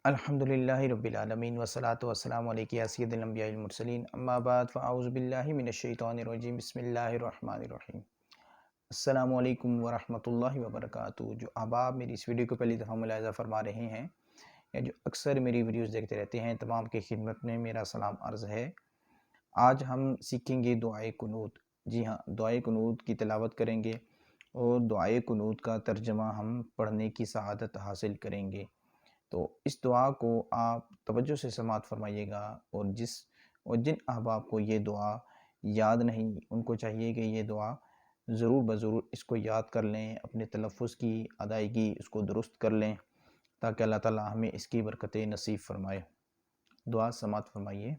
अल्हम्दुलिल्लाहि रब्बिल आलमीन वस्सलातु वस्सलामु अलैका या सय्यिदल अंबियाइल मुरसलीन अम्मा बाद फ़अऊज़ु बिल्लाहि मिनश शैतानिर रजीम बिस्मिल्लाहिर रहमानिर रहीम। अस्सलामु अलैकुम व रहमतुल्लाहि व बरकातुहू। जो अहबाब मेरी इस वीडियो को पहली दफ़ा मुलाहिज़ा फरमा रहे हैं या जो अक्सर मेरी वीडियोज़ देखते रहते हैं, तमाम की खिदमत में मेरा सलाम अर्ज़ है। आज हम सीखेंगे दुआए कुनूत। जी हाँ, दुआए कुनूत की तिलावत करेंगे और दुआए कुनूत का तर्जमा हम पढ़ने की सआदत हासिल करेंगे। तो इस दुआ को आप तवज्जो से समाअत फरमाइएगा और जिन अहबाब को ये दुआ याद नहीं, उनको चाहिए कि ये दुआ ज़रूर ज़रूर इसको याद कर लें, अपने तलफ़्फ़ुज़ की अदायगी उसको दुरुस्त कर लें, ताकि अल्लाह ताला हमें इसकी बरकतें नसीब फ़रमाए। दुआ समाअत फरमाइए।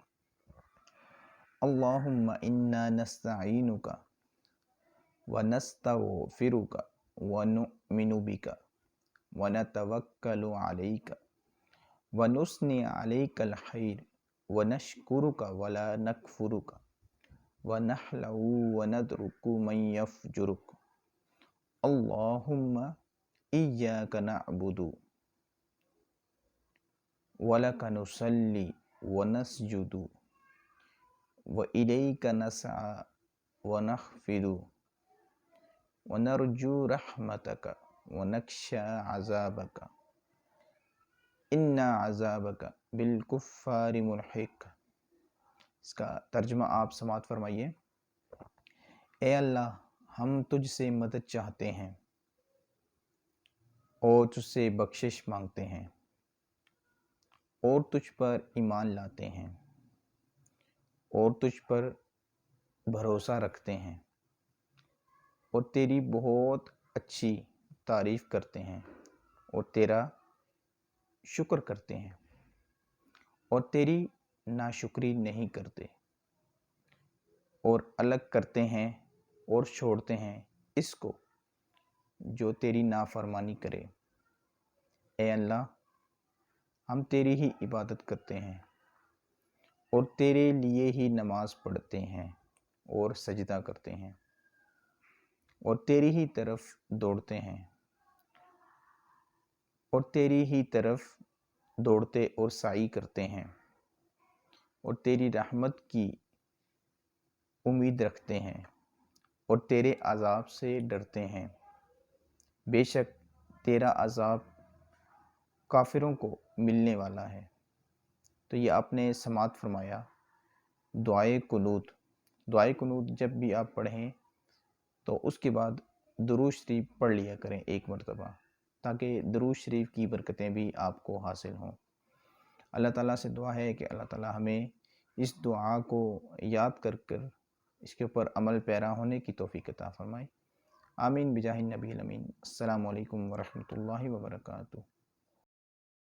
अल्लाहुम्मा इन्ना नस्तईनुका व नस्तगफिरुका व नुमिनु बिका व नतवक्कलु अलैका व नुस्नी अलैकल खैर व नशकुरुका वला नकफुरुका व नहलउ व नदरुकु मन यफजुरुक। अल्लाहुम्मा इय्याका नअबुदु व लका नुसल्ली व नस्जुदु व इलैका नसअ व नखफिदु व नरजू रहमतका व नख्शा अज़ाबका इन्ना अज़ाबका बिलकुफ़्फ़ारि मुल्हिक। इसका तर्जुमा आप समाअत फरमाइए। ए अल्लाह, हम तुझसे मदद चाहते हैं और तुझसे बख्शिश मांगते हैं और तुझ पर ईमान लाते हैं और तुझ पर भरोसा रखते हैं और तेरी बहुत अच्छी तारीफ़ करते हैं और तेरा शुक्र करते हैं और तेरी नाशुक्री नहीं करते और अलग करते हैं और छोड़ते हैं इसको जो तेरी नाफरमानी करे। ए अल्लाह, हम तेरी ही इबादत करते हैं और तेरे लिए ही नमाज पढ़ते हैं और सजदा करते हैं और तेरी ही तरफ दौड़ते हैं और तेरी ही तरफ दौड़ते और साई करते हैं और तेरी रहमत की उम्मीद रखते हैं और तेरे अज़ाब से डरते हैं। बेशक तेरा अज़ाब काफिरों को मिलने वाला है। तो ये आपने समाअत फरमाया दुआए कुनूत। दुआए कुनूत जब भी आप पढ़ें तो उसके बाद दुरूद शरीफ पढ़ लिया करें एक मरतबा, ताकि दुरूद शरीफ की बरकतें भी आपको हासिल हों। अल्लाह ताला से दुआ है कि अल्लाह ताला हमें इस दुआ को याद कर कर इसके ऊपर अमल पैरा होने की तौफीक अता फरमाए। आमीन बिजाहिन नबी अमीन। अस्सलामु अलैकुम व रहमतुल्लाहि व बरकातुहू।